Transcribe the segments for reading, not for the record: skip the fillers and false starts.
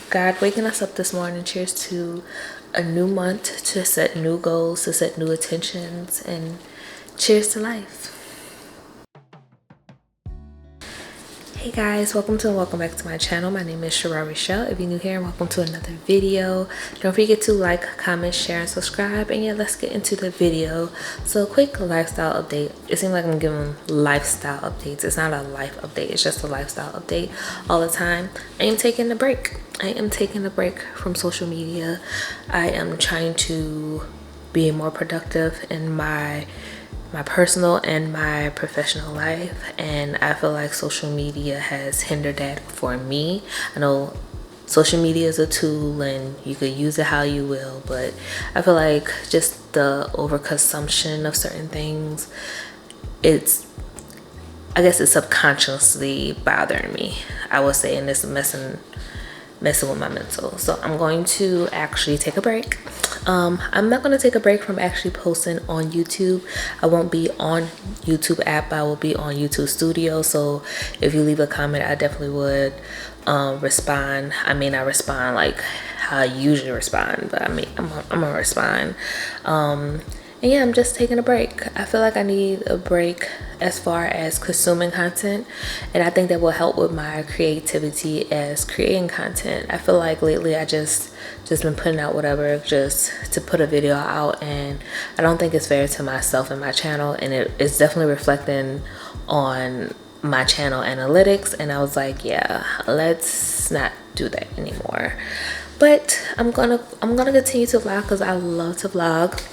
God waking us up this morning. Cheers to a new month, to set new goals, to set new intentions, and cheers to life. Hey guys, welcome back to my channel. My name is Shara Rochelle. If you're new here, welcome to another video. Don't forget to like, comment, share, and subscribe. And yeah, let's get into the video. So quick lifestyle update. It seems like I'm giving lifestyle updates. It's not a life update, it's just a lifestyle update all the time. I am taking a break. I am taking a break from social media. I am trying to be more productive in my personal and my professional life, and I feel like social media has hindered that for me. I know social media is a tool and you could use it how you will, but I feel like just the overconsumption of certain things, I guess it's subconsciously bothering me, I would say, and it's messing with my mental. So I'm going to actually take a break. I'm not going to take a break from actually posting on YouTube. I won't be on YouTube app. I will be on YouTube Studio. So if you leave a comment, I definitely would respond. I may not respond like how I usually respond, but I'm gonna respond. And yeah, I'm just taking a break. I feel like I need a break as far as consuming content, and I think that will help with my creativity as creating content. I feel like lately I just been putting out whatever just to put a video out, and I don't think it's fair to myself and my channel, and it's definitely reflecting on my channel analytics. And I was like, yeah, let's not do that anymore. But I'm gonna continue to vlog because I love to vlog.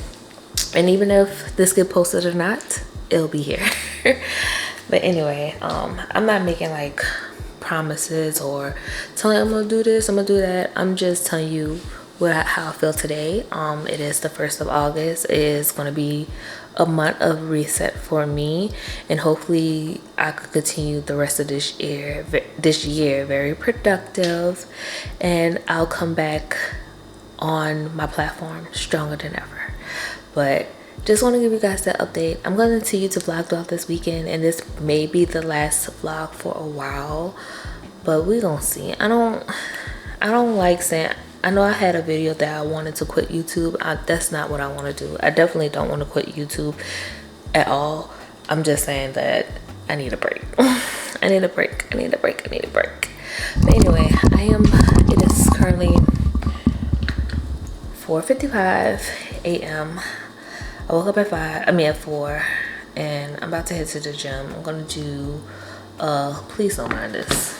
And even if this get posted or not, it'll be here. But anyway, I'm not making like promises or telling you I'm gonna do this, I'm gonna do that. I'm just telling you how I feel today. It is the 1st of August. It is gonna be a month of reset for me, and hopefully I could continue the rest of this year very productive, and I'll come back on my platform stronger than ever. But just want to give you guys that update. I'm going to continue to vlog throughout this weekend, and this may be the last vlog for a while, but we gonna see. I don't like saying, I know I had a video that I wanted to quit YouTube. That's not what I want to do. I definitely don't want to quit YouTube at all. I'm just saying that I need a break. I need a break. But anyway, it is currently 4:55 a.m. I woke up at 4, and I'm about to head to the gym. I'm gonna do please don't mind this.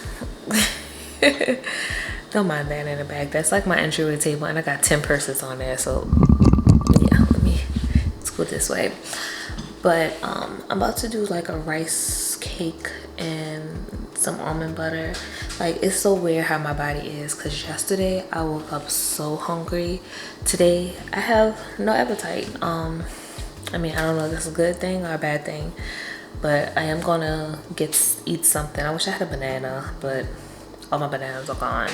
Don't mind that in the back. That's like my entryway table, and I got 10 purses on there, so yeah, let's go this way. But I'm about to do like a rice cake and some almond butter. Like, it's so weird how my body is, because yesterday I woke up so hungry. Today I have no appetite. I don't know if that's a good thing or a bad thing, but I am gonna eat something. I wish I had a banana, but all my bananas are gone.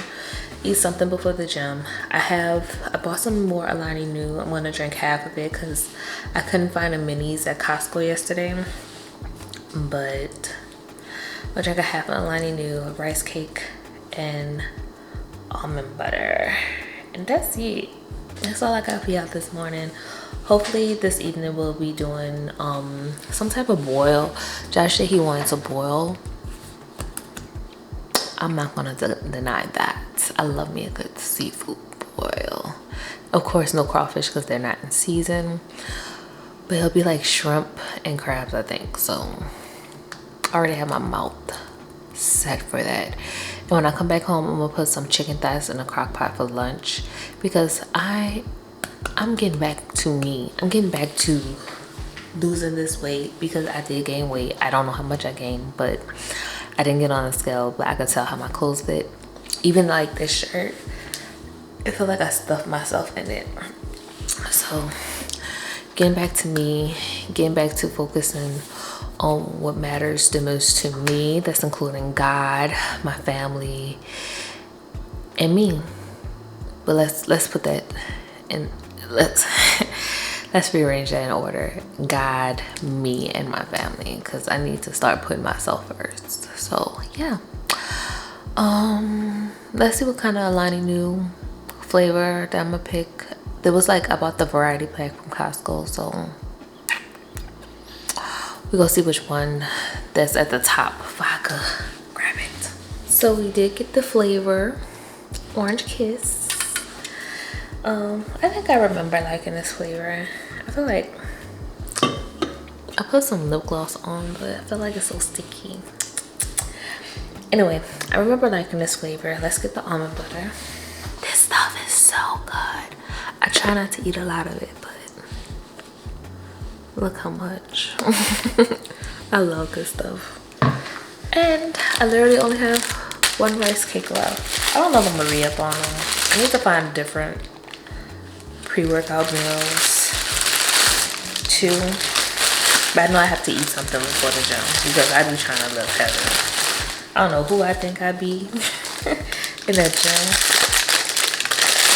Eat something before the gym. I bought some more Alani Nu. I'm gonna drink half of it because I couldn't find the minis at Costco yesterday, but I'll drink a half of Alani Nu, a rice cake, and almond butter, and that's it. That's all I got for y'all this morning. Hopefully this evening we'll be doing some type of boil. Josh said he wanted to boil. I'm not gonna deny that. I love me a good seafood boil. Of course, no crawfish because they're not in season, but it'll be like shrimp and crabs, I think. So I already have my mouth set for that. And when I come back home, I'm gonna put some chicken thighs in a crock pot for lunch, because I'm getting back to me. I'm getting back to losing this weight, because I did gain weight. I don't know how much I gained, but I didn't get on a scale, but I could tell how my clothes fit. Even like this shirt, it felt like I stuffed myself in it. So getting back to me, getting back to focusing on what matters the most to me. That's including God, my family, and me. But let's put that in. Let's rearrange that in order. God, me, and my family, because I need to start putting myself first. So yeah, let's see what kind of Alani new flavor that I'm gonna pick. There was like, I bought the variety pack from Costco, so we're gonna see which one that's at the top if I could grab it. So we did get the flavor Orange Kiss. I think I remember liking this flavor. I feel like I put some lip gloss on, but I feel like it's so sticky. Anyway, I remember liking this flavor. Let's get the almond butter. This stuff is so good. I try not to eat a lot of it, but look how much. I love good stuff. And I literally only have one rice cake left. I don't know if I'm gonna re-up on them. I need to find different pre-workout meals too. But I know I have to eat something before the gym because I be trying to lift heavy. I don't know who I think I be in that gym.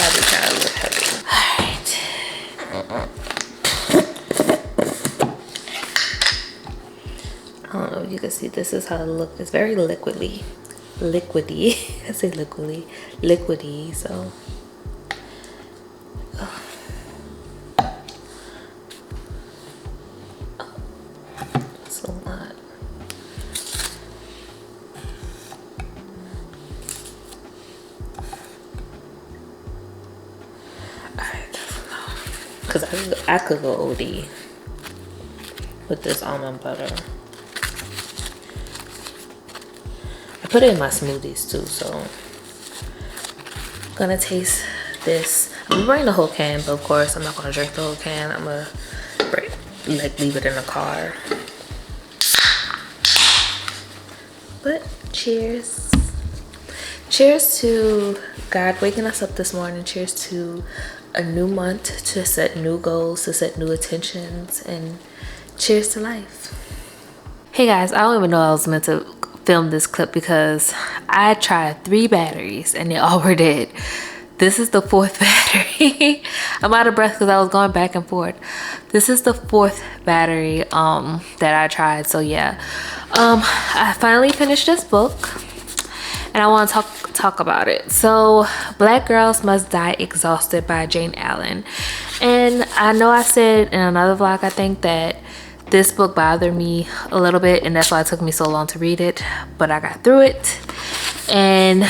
I be trying to lift heavy. Alright. I don't know if you can see, this is how it looks. It's very liquidy. I say liquidy, so. It's a lot. Because I could go OD with this almond butter. I put it in my smoothies too, so I'm gonna taste this. I'm gonna bring the whole can, but of course I'm not gonna drink the whole can. I'm gonna leave it in the car. But cheers. Cheers to God waking us up this morning. Cheers to a new month, to set new goals, to set new intentions, and cheers to life. Hey guys, I don't even know I was meant to film this clip because I tried 3 batteries and they all were dead. This is the 4th battery. I'm out of breath because I was going back and forth. This is the 4th battery that I tried. So yeah, I finally finished this book and I want to talk about it. So Black Girls Must Die Exhausted by Jayne Allen. And I know I said in another vlog, I think, that this book bothered me a little bit and that's why it took me so long to read it, but I got through it. And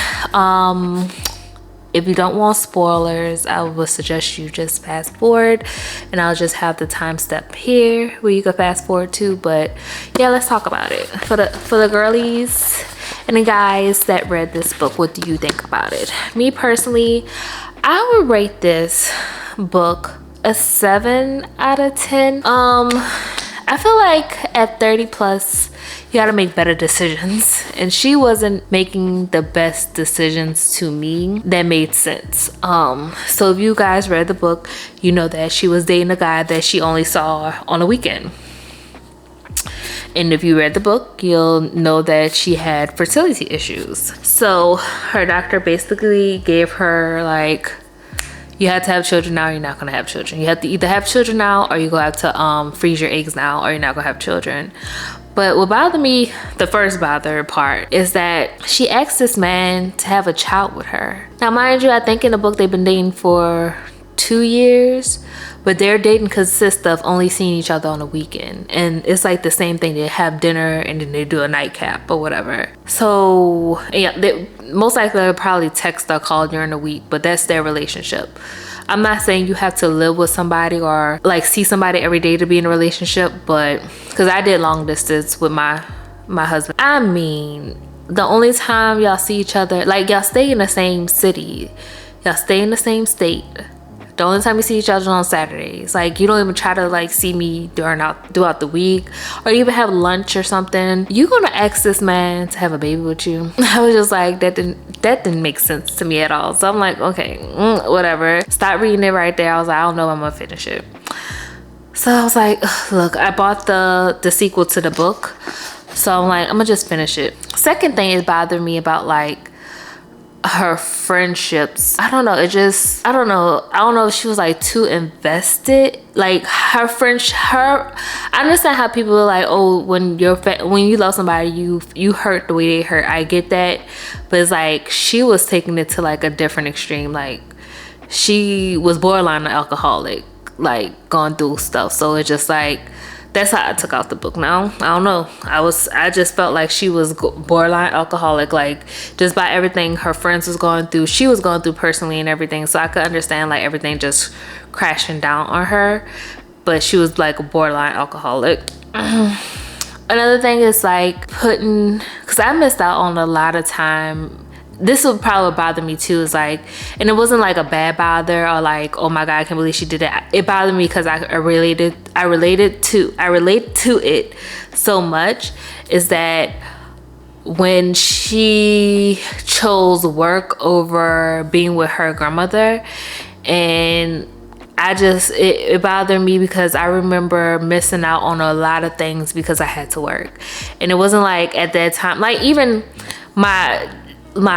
if you don't want spoilers, I would suggest you just fast forward, and I'll just have the time step here where you can fast forward to. But yeah, let's talk about it. For the girlies and the guys that read this book, what do you think about it? Me personally, I would rate this book a 7 out of 10. I feel like at 30 plus, you gotta make better decisions. And she wasn't making the best decisions to me that made sense. So if you guys read the book, you know that she was dating a guy that she only saw on a weekend. And if you read the book, you'll know that she had fertility issues. So her doctor basically gave her like, you have to have children now, or you're not gonna have children. You have to either have children now, or you're gonna have to freeze your eggs now, or you're not gonna have children. But what bothered me, the first bothered part, is that she asked this man to have a child with her. Now, mind you, I think in the book they've been dating for 2 years, but their dating consists of only seeing each other on a weekend. And it's like the same thing. They have dinner and then they do a nightcap or whatever. So yeah, they most likely they'll probably text or call during the week, but that's their relationship. I'm not saying you have to live with somebody or like see somebody every day to be in a relationship, but because I did long distance with my husband. I mean, the only time y'all see each other, like y'all stay in the same city, y'all stay in the same state. The only time we see each other on Saturdays. Like, you don't even try to like see me throughout the week or even have lunch or something. You gonna ask this man to have a baby with you? I was just like, that didn't make sense to me at all. So I'm like, okay, whatever. Stop reading it right there. I was like, I don't know if I'm gonna finish it. So I was like, look, I bought the sequel to the book. So I'm like, I'm gonna just finish it. Second thing is bothering me about like her friendships, I don't know, I don't know if she was like too invested. Like her I understand how people are like, oh, when you love somebody, you hurt the way they hurt. I get that, but it's like she was taking it to like a different extreme. Like she was borderline an alcoholic, like going through stuff. So it's just like, that's how I took out the book. Now I don't know, I just felt like she was borderline alcoholic, like just by everything her friends was going through, she was going through personally and everything. So I could understand like everything just crashing down on her, but she was like a borderline alcoholic. Another thing is like because I missed out on a lot of time. This would probably bother me too, is like, and it wasn't like a bad bother or like, oh my God, I can't believe she did it. It bothered me because I relate to it so much, is that when she chose work over being with her grandmother, and it bothered me because I remember missing out on a lot of things because I had to work. And it wasn't like at that time, like even my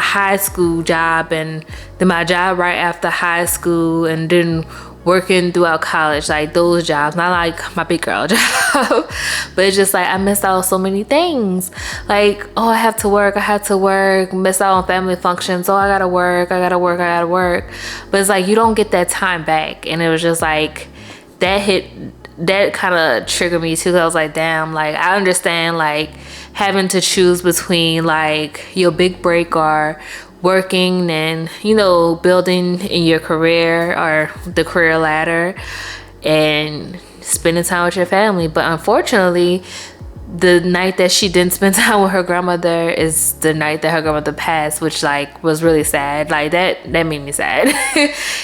high school job and then my job right after high school and then working throughout college, like those jobs, not like my big girl job, but it's just like I missed out on so many things. Like, oh, I have to work, miss out on family functions, oh, I gotta work. But it's like you don't get that time back. And it was just like that kind of triggered me too. I was like, damn, like I understand like having to choose between like your big break or working and, you know, building in your career or the career ladder and spending time with your family. But unfortunately, the night that she didn't spend time with her grandmother is the night that her grandmother passed, which like was really sad. Like that made me sad.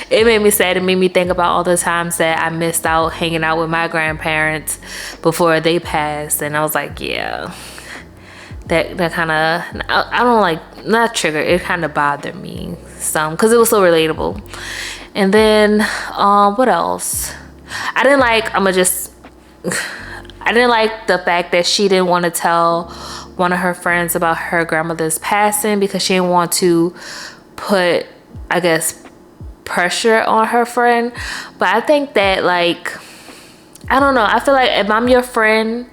It made me sad. It made me think about all the times that I missed out hanging out with my grandparents before they passed. And I was like, yeah, that kind of, I don't like, not trigger, it kind of bothered me some because it was so relatable. And then what else? I didn't like the fact that she didn't want to tell one of her friends about her grandmother's passing because she didn't want to put, I guess, pressure on her friend. But I think that, like, I don't know, I feel like if I'm your friend,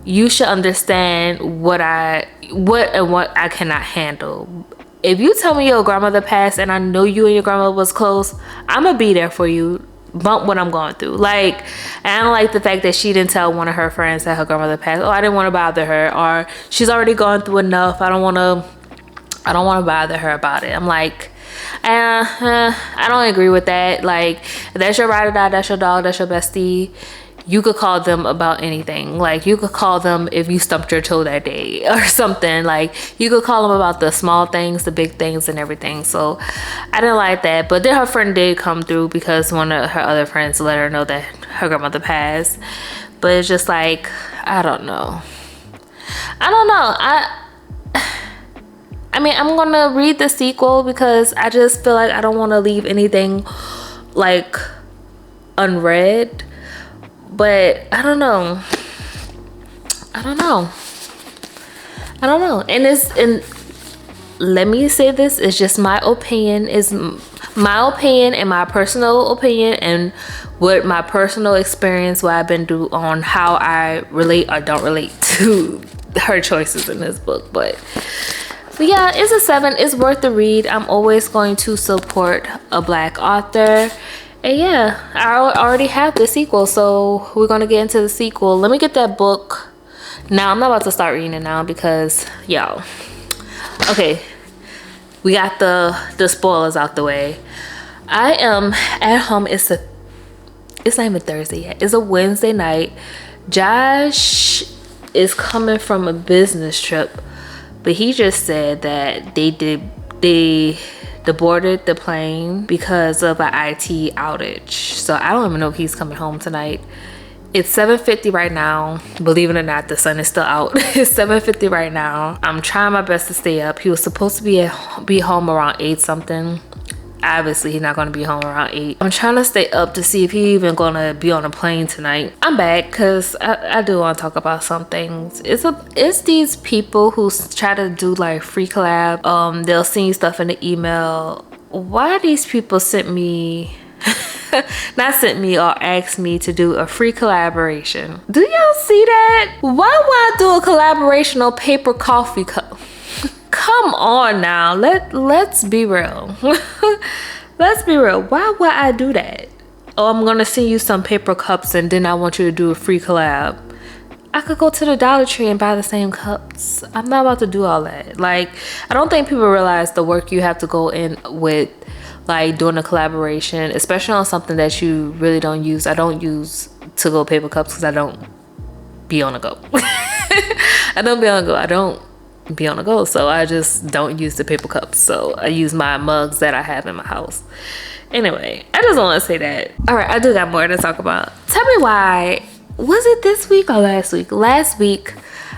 you should understand what I cannot handle. If you tell me your grandmother passed and I know you and your grandmother was close, I'm gonna be there for you, bump what I'm going through. Like, and I don't like the fact that she didn't tell one of her friends that her grandmother passed. Oh, I didn't want to bother her, or she's already gone through enough. I don't want to bother her about it. I'm like, I don't agree with that. Like, if that's your ride or die, that's your dog, that's your bestie, you could call them about anything. Like, you could call them if you stumped your toe that day or something. Like, you could call them about the small things, the big things, and everything. So I didn't like that. But then her friend did come through because one of her other friends let her know that her grandmother passed. But it's just like, I don't know. I mean, I'm gonna read the sequel because I just feel like I don't want to leave anything like unread. But I don't know. And let me say this, it's just my opinion, and my personal opinion, and what my personal experience, what I've been through on how I relate or don't relate to her choices in this book. But yeah, it's a 7. It's worth the read. I'm always going to support a Black author. And yeah, I already have the sequel, so we're gonna get into the sequel. Let me get that book. Now, I'm not about to start reading it now because, y'all. Okay, we got the spoilers out the way. I am at home. It's not even Thursday yet. It's a Wednesday night. Josh is coming from a business trip, but he just said that they boarded the plane because of an IT outage. So I don't even know if he's coming home tonight. It's 7:50 right now. Believe it or not, the sun is still out. It's 7:50 right now. I'm trying my best to stay up. He was supposed to be home around 8 something. obviously he's not gonna be home around 8. I'm trying to stay up to see if he even gonna be on a plane tonight. I'm back because I do want to talk about some things. It's these people who try to do like free collab. They'll send you stuff in the email. Why these people sent me not sent me or asked me to do a free collaboration? Do y'all see that? Why would I do a collaboration on paper coffee cup? Come on now, let's be real. Let's be real. Why would I do that? Oh, I'm gonna send you some paper cups and then I want you to do a free collab. I could go to the Dollar Tree and buy the same cups. I'm not about to do all that. Like, I don't think people realize the work you have to go in with like doing a collaboration, especially on something that you really don't use. I don't use to-go paper cups because I don't be on the go. I don't be on the go. I don't be on the go, so I just don't use the paper cups. So I use my mugs that I have in my house. Anyway, I just want to say that. All right, I do got more to talk about. Tell me why. Was it this week or last week? Last week,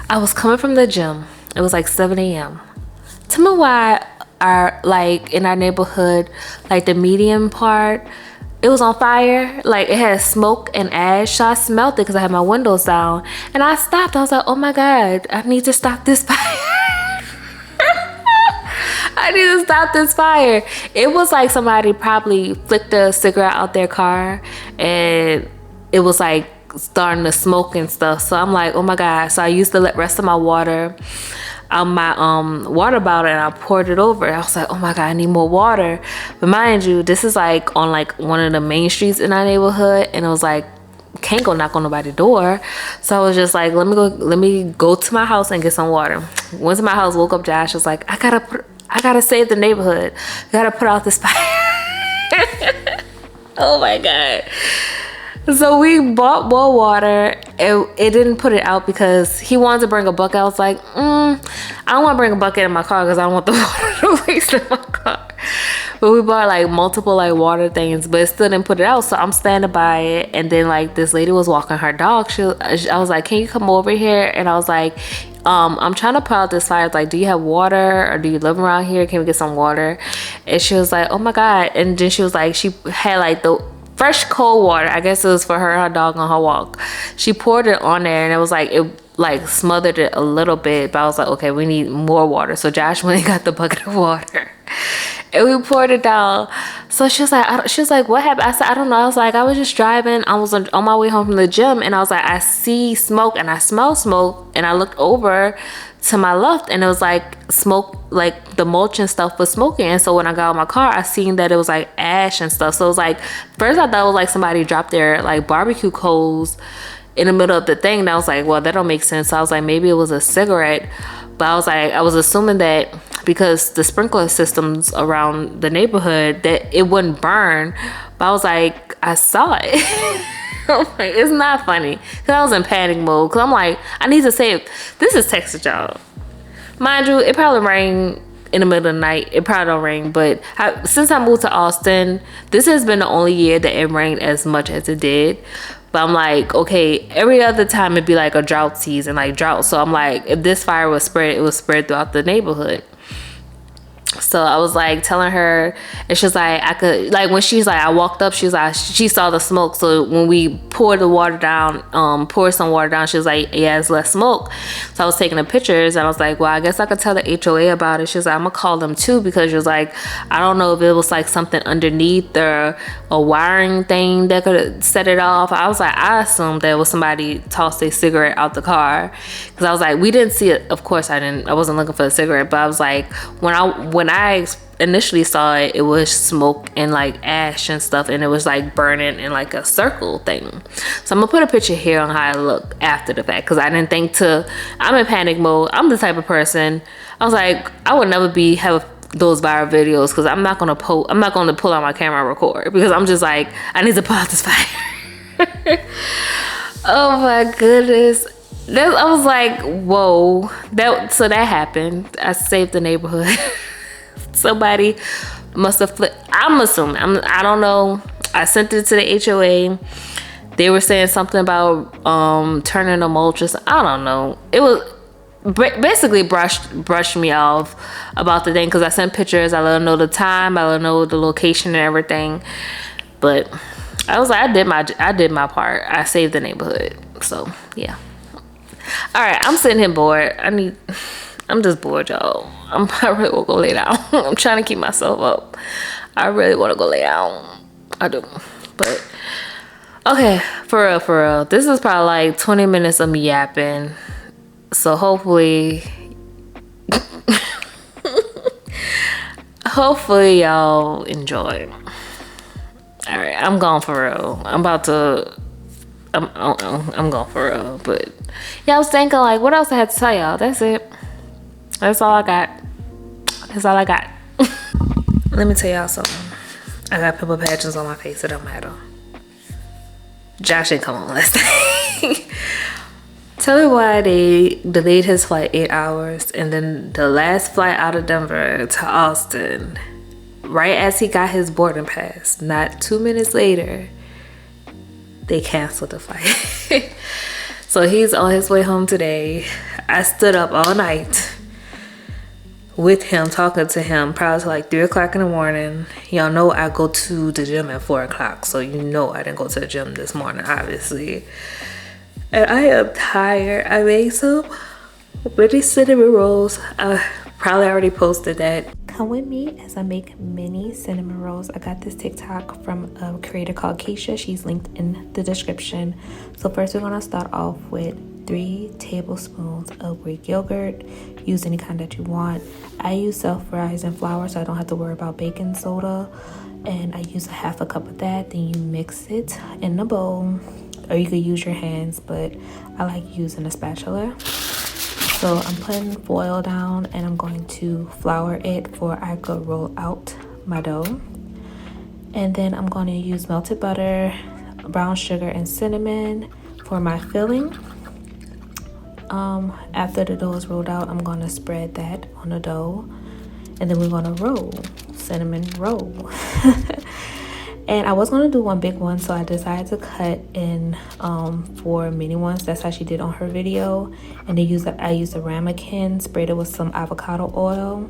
I was coming from the gym. It was like 7 a.m. Tell me why like in our neighborhood, like the median part, it was on fire. Like it had smoke and ash. So I smelled it because I had my windows down. And I stopped. I was like, oh my God, I need to stop this fire. I need to stop this fire. It was like somebody probably flicked a cigarette out their car and it was like starting to smoke and stuff. So I'm like, oh my God. So I used the rest of my water out my water bottle and I poured it over. I was like, oh my God, I need more water. But mind you, this is like on like one of the main streets in our neighborhood, and it was like, can't go knock on nobody's door. So I was just like, let me go to my house and get some water. Went to my house, woke up Josh, was like, I gotta save the neighborhood. I gotta put out this fire. Oh my God. So we bought more water. It didn't put it out because he wanted to bring a bucket. I was like, I don't want to bring a bucket in my car because I don't want the water to waste in my car. But we bought like multiple like water things, but it still didn't put it out. So I'm standing by it, and then like this lady was walking her dog. I was like, can you come over here? And I was like, I'm trying to put out this fire. Like, do you have water or do you live around here? Can we get some water? And she was like, oh my God. And then she was like, she had like the fresh cold water. I guess it was for her dog on her walk. She poured it on there, and it was like, it like smothered it a little bit. But I was like, okay, we need more water. So Josh went and got the bucket of water. And we poured it down. So she was like, what happened? I said, I don't know. I was like, I was just driving. I was on my way home from the gym, and I was like, I see smoke and I smell smoke. And I looked over to my left, and it was like smoke, like the mulch and stuff was smoking. And so when I got out of my car, I seen that it was like ash and stuff. So it was like, first I thought it was like somebody dropped their like barbecue coals in the middle of the thing. And I was like, well, that don't make sense. So I was like, maybe it was a cigarette. But I was assuming that because the sprinkler systems around the neighborhood, that it wouldn't burn. But I was like, I saw it. Like, it's not funny. Because I was in panic mode. Because I'm like, I need to save. This is Texas, y'all. Mind you, it probably rained in the middle of the night. It probably don't rain. But since I moved to Austin, this has been the only year that it rained as much as it did. But I'm like, okay, every other time it'd be like a drought season, like drought. So I'm like, if this fire was spread, it was spread throughout the neighborhood. So I was like telling her, and she's like, I could, like when she's like, I walked up, she's like, she saw the smoke. So when we poured the water down, poured some water down, she was like, yeah, it's less smoke. So I was taking the pictures, and I was like, well, I guess I could tell the HOA about it. She was like, I'm gonna call them too, because she was like, I don't know if it was like something underneath or a wiring thing that could set it off. I was like, I assumed that was somebody tossed a cigarette out the car, because I was like, we didn't see it. Of course I wasn't looking for a cigarette, but I was like, when I initially saw it, it was smoke and like ash and stuff, and it was like burning in like a circle thing. So I'm gonna put a picture here on how I look after the fact, because I didn't think I'm in panic mode. I'm the type of person, I was like, I would never have those viral videos, because I'm not gonna pull out my camera and record, because I'm just like, I need to put out this fire. Oh my goodness. I was like, whoa. So that happened. I saved the neighborhood. Somebody must have flipped. I'm assuming. I don't know. I sent it to the HOA. They were saying something about turning the mulch. I don't know. basically brushed me off about the thing, because I sent pictures, I let them know the time, I let them know the location and everything. But I was like, I did my part. I saved the neighborhood. So yeah. All right, I'm sitting here bored. I'm just bored, y'all. I really want to go lay down. I'm trying to keep myself up. I really want to go lay down. I do. But okay, for real. This is probably like 20 minutes of me yapping. So hopefully y'all enjoy. All right, I'm gone for real. I'm going for real. But yeah, I was thinking like, what else I had to tell y'all? That's it. That's all I got. Let me tell y'all something. I got pimple patches on my face. It don't matter. Josh didn't come on last night. Tell me why they delayed his flight 8 hours, and then the last flight out of Denver to Austin, right as he got his boarding pass, not 2 minutes later, they canceled the flight. So he's on his way home today. I stood up all night with him, talking to him, probably like 3 o'clock in the morning. Y'all know I go to the gym at 4 o'clock, so you know I didn't go to the gym this morning, obviously. And I am tired. I made some mini cinnamon rolls. I probably already posted that. Come with me as I make mini cinnamon rolls. I got this TikTok from a creator called Keisha. She's linked in the description. So first we're gonna start off with 3 tablespoons of Greek yogurt. Use any kind that you want. I use self-rising flour, so I don't have to worry about baking soda. And I use a half a cup of that. Then you mix it in a bowl, or you could use your hands, but I like using a spatula. So I'm putting foil down, and I'm going to flour it before I could roll out my dough. And then I'm going to use melted butter, brown sugar, and cinnamon for my filling. After the dough is rolled out, I'm going to spread that on the dough, and then we're going to roll, cinnamon roll. And I was going to do one big one, so I decided to cut in 4 mini ones. That's how she did on her video. And I used a ramekin, sprayed it with some avocado oil,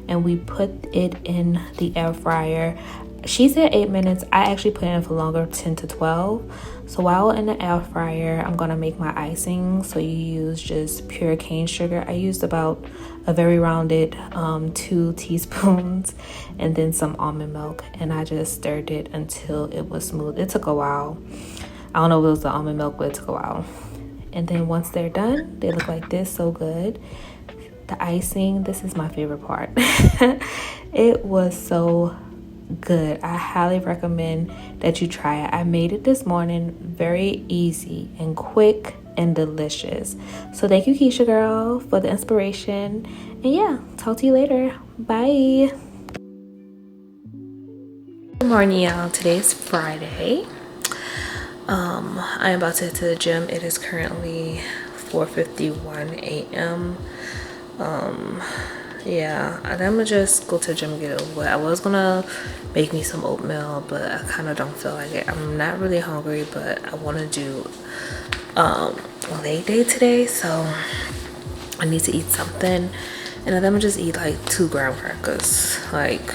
and we put it in the air fryer. She said 8 minutes. I actually put it in for longer, 10 to 12. So while in the air fryer, I'm going to make my icing. So you use just pure cane sugar. I used about a very rounded 2 teaspoons, and then some almond milk, and I just stirred it until it was smooth. It took a while. I don't know if it was the almond milk, but it took a while. And then once they're done, they look like this. So good. The icing, this is my favorite part. It was so good. I highly recommend that you try it. I made it this morning. Very easy and quick and delicious. So thank you, Keisha girl, for the inspiration. And yeah, talk to you later. Bye. Good morning, y'all. Today is Friday. I am about to head to the gym. It is currently 4:51 a.m. Yeah, and I'm gonna just go to the gym and get it over with. I was gonna make me some oatmeal, but I kind of don't feel like it. I'm not really hungry, but I want to do leg day today, so I need to eat something. And then I'm gonna just eat like 2 graham crackers. Like,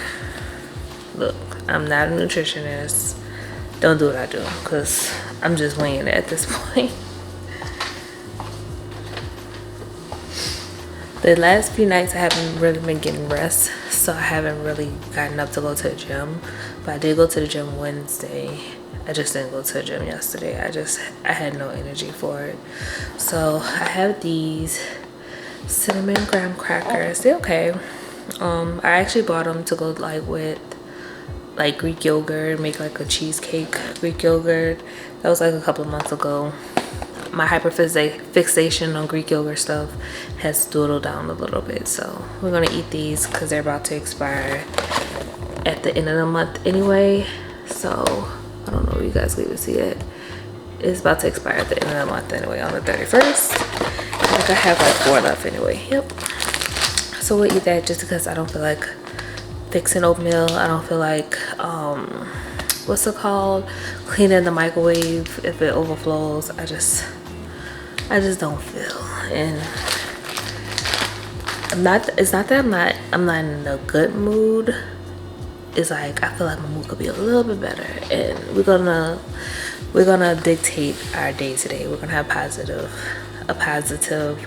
look, I'm not a nutritionist. Don't do what I do, because I'm just winging it at this point. The last few nights I haven't really been getting rest, so I haven't really gotten up to go to the gym. But I did go to the gym Wednesday. I just didn't go to the gym yesterday. I had no energy for it. So I have these cinnamon graham crackers. They're okay. I actually bought them to go like with like Greek yogurt, make like a cheesecake Greek yogurt. That was like a couple of months ago. My hyperfixation on Greek yogurt stuff has dwindled down a little bit, so we're gonna eat these because they're about to expire at the end of the month anyway. So I don't know if you guys can even see it. It's about to expire at the end of the month anyway, on the 31st. I think I have like 4 left anyway. Yep. So we'll eat that just because I don't feel like fixing oatmeal. I don't feel like what's it called, cleaning the microwave if it overflows. I just don't feel, and it's not that I'm not in a good mood. It's like I feel like my mood could be a little bit better, and we're gonna dictate our day today. We're gonna have a positive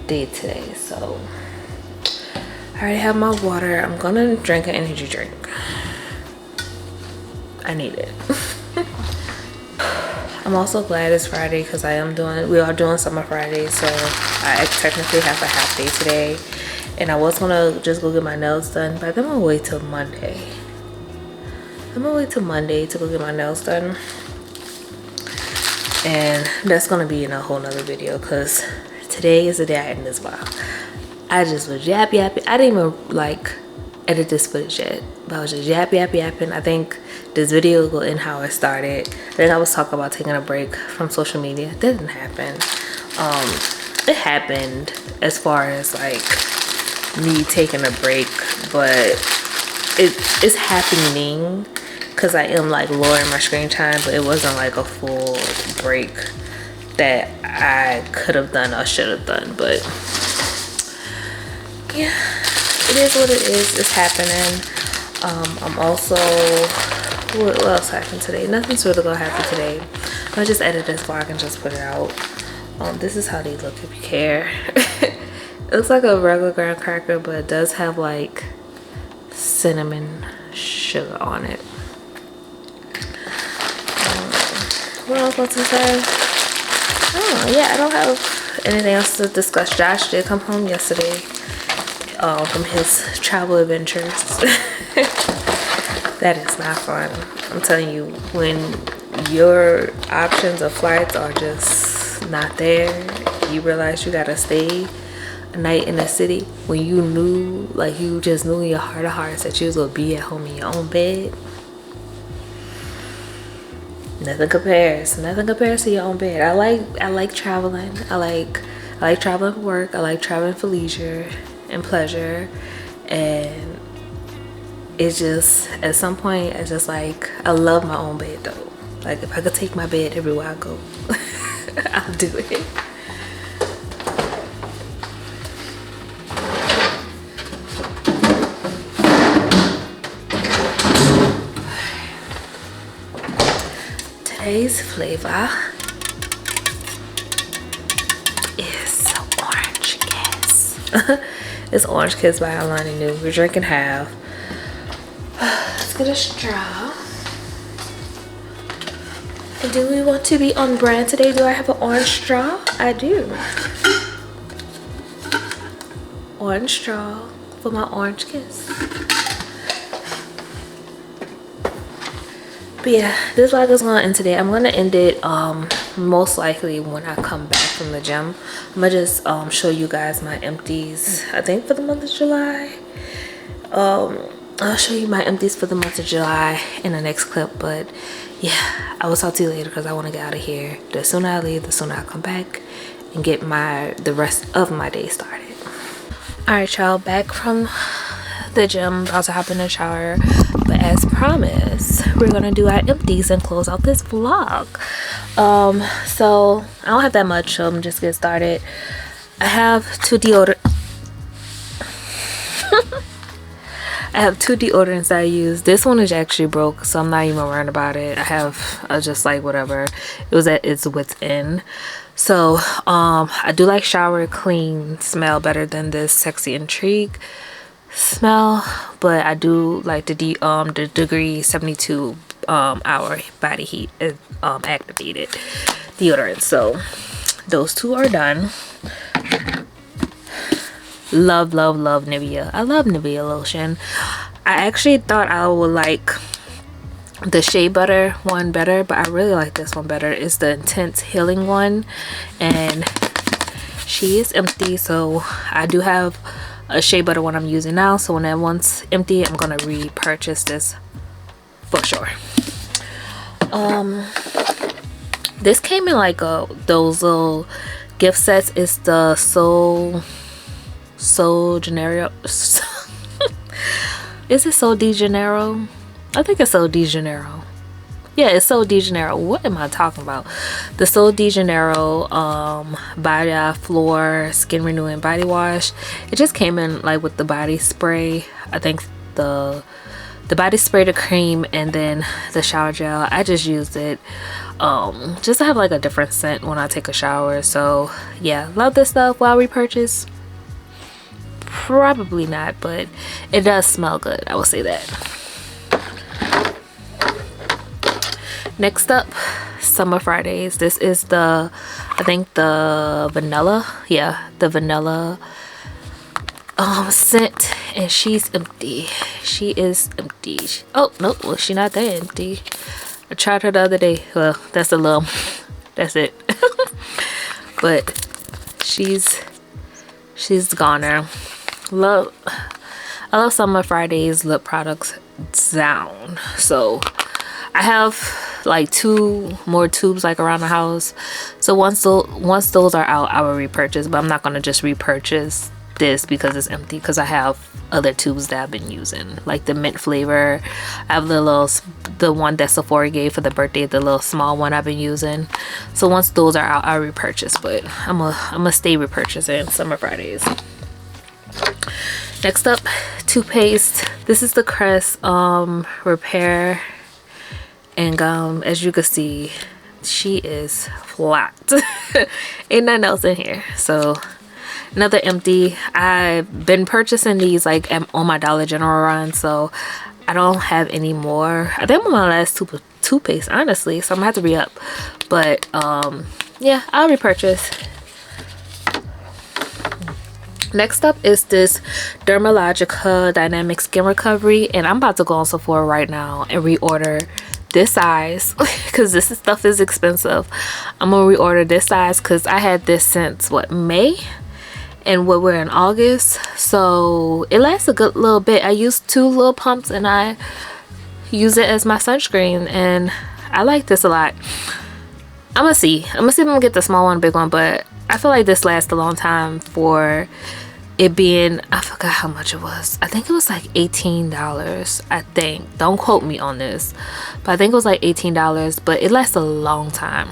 day today. So I already have my water. I'm gonna drink an energy drink. I need it. I'm also glad it's Friday because we are doing summer Friday, so I technically have a half day today. And I was gonna just go get my nails done, but I'm gonna wait till Monday. I'm gonna wait till Monday to go get my nails done. And that's gonna be in a whole nother video because today is the day I end this vlog. I just was yapping. I didn't even like edit this footage yet, but I was just yapping. I think this video will go in how it started. Then I was talking about taking a break from social media. That didn't happen. It happened as far as like me taking a break, but it's happening because I am like lowering my screen time, but it wasn't like a full break that I could have done or should have done. But yeah, it is what it is. It's happening. I'm also, what else happened today? Nothing's really gonna happen today. I just edit this vlog and just put it out. This is how they look if you care. It looks like a regular graham cracker, but it does have like cinnamon sugar on it. What else was to say? Oh yeah, I don't have anything else to discuss. Josh did come home yesterday from his travel adventures. That is not fun. I'm telling you, when your options of flights are just not there, you realize you gotta stay a night in the city when you knew, like you just knew in your heart of hearts that you was gonna be at home in your own bed. Nothing compares to your own bed. I like traveling. I like traveling for work. I like traveling for leisure and pleasure. And it's just, at some point, it's just like, I love my own bed though. Like if I could take my bed everywhere I go, I'll do it. Today's flavor is Orange Kiss. It's Orange Kiss by Alani Nu. We're drinking half. Let's get a straw. And do we want to be on brand today? Do I have an orange straw? I do. Orange straw for my Orange Kiss. But yeah, this vlog is gonna end today. I'm gonna end it most likely when I come back from the gym. I'm gonna just show you guys my empties, I think for the month of July. I'll show you my empties for the month of July in the next clip. But yeah, I will talk to you later because I want to get out of here. The sooner I leave, the sooner I come back and get the rest of my day started. All right, y'all, back from the gym, about to hop in the shower. But as promised, we're gonna do our empties and close out this vlog. So I don't have that much, so I'm just get started. I have two deodorants that I use. This one is actually broke, so I'm not even worrying about it. I have just like whatever, it was at its wit's end. So I do like Shower Clean smell better than this Sexy Intrigue smell, but I do like the degree 72 hour body heat activated deodorant. So those two are done. Love Nivea. I love Nivea lotion. I actually thought I would like the Shea Butter one better, but I really like this one better. It's the Intense Healing one, and she is empty, so I do have a Shea Butter one I'm using now. So when that one's empty, I'm gonna repurchase this for sure. This came in like those little gift sets. It's the So Janeiro. Is it So De Janeiro? I think it's So De Janeiro. Yeah, it's Sol de Janeiro. What am I talking about? The Sol de Janeiro body floor skin renewing body wash. It just came in like with the body spray. I think the body spray, the cream, and then the shower gel. I just used it just to have like a different scent when I take a shower. So yeah, love this stuff. While repurchase, probably not, but it does smell good, I will say that. Next up, Summer Fridays. This is the, I think the vanilla, yeah, the vanilla scent, and she's empty. She is empty. Oh no, well, she's not that empty. I tried her the other day. Well, that's a little, that's it. But she's gone now. I love Summer Fridays lip products down. So I have like 2 more tubes like around the house. So once those are out, I will repurchase. But I'm not gonna just repurchase this because it's empty, because I have other tubes that I've been using, like the mint flavor. I have the one that Sephora gave for the birthday, the little small one I've been using. So once those are out, I'll repurchase. But I'm gonna stay repurchasing Summer Fridays. Next up, toothpaste. This is the Crest Repair and Gum. As you can see, she is flat. Ain't nothing else in here. So another empty. I've been purchasing these like on my Dollar General run, so I don't have any more. I think I'm on my last toothpaste, honestly, so I'm gonna have to re-up. But yeah, I'll repurchase. Next up is this Dermalogica Dynamic Skin Recovery, and I'm about to go on Sephora right now and reorder this size because this stuff is expensive. I'm gonna reorder this size because I had this since what, May, and we're in August, so it lasts a good little bit. I used 2 little pumps and I use it as my sunscreen, and I like this a lot. I'm gonna see if I'm gonna get the small one, big one, but I feel like this lasts a long time for it being, I forgot how much it was. I think it was like $18, I think. Don't quote me on this, but I think it was like $18, but it lasts a long time.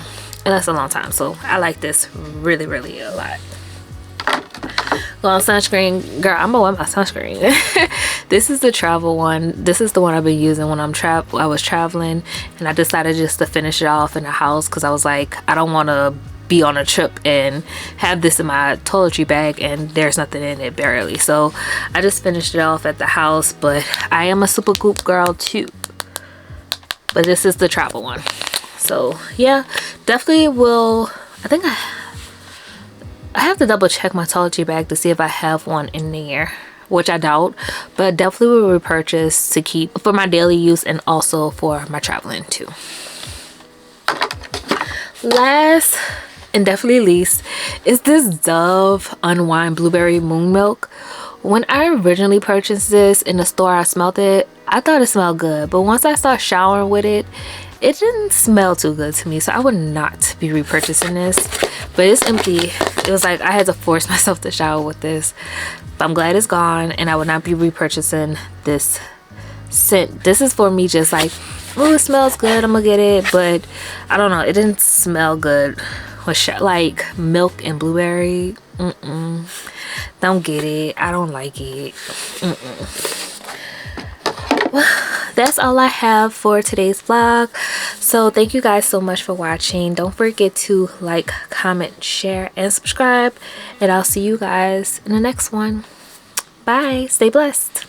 It lasts a long time, so I like this really, really a lot. Well, sunscreen, girl, I'm gonna wear my sunscreen. This is the travel one. This is the one I've been using when I was traveling, and I decided just to finish it off in the house because I was like, I don't want to be on a trip and have this in my toiletry bag and there's nothing in it, barely. So I just finished it off at the house, but I am a super goop girl too. But this is the travel one. So yeah, definitely will. I think I have to double check my toiletry bag to see if I have one in there, which I doubt, but definitely will repurchase to keep for my daily use and also for my traveling too. Last and definitely least is this Dove Unwind Blueberry Moon Milk. When I originally purchased this in the store, I smelled it. I thought it smelled good, but once I started showering with it, it didn't smell too good to me, so I would not be repurchasing this. But it's empty. It was like I had to force myself to shower with this, but I'm glad it's gone, and I would not be repurchasing this scent. This is for me just like, oh, it smells good, I'm gonna get it, but I don't know, it didn't smell good with like milk and blueberry. Don't get it. I don't like it. Well, that's all I have for today's vlog. So thank you guys so much for watching. Don't forget to like, comment, share, and subscribe, and I'll see you guys in the next one. Bye. Stay blessed.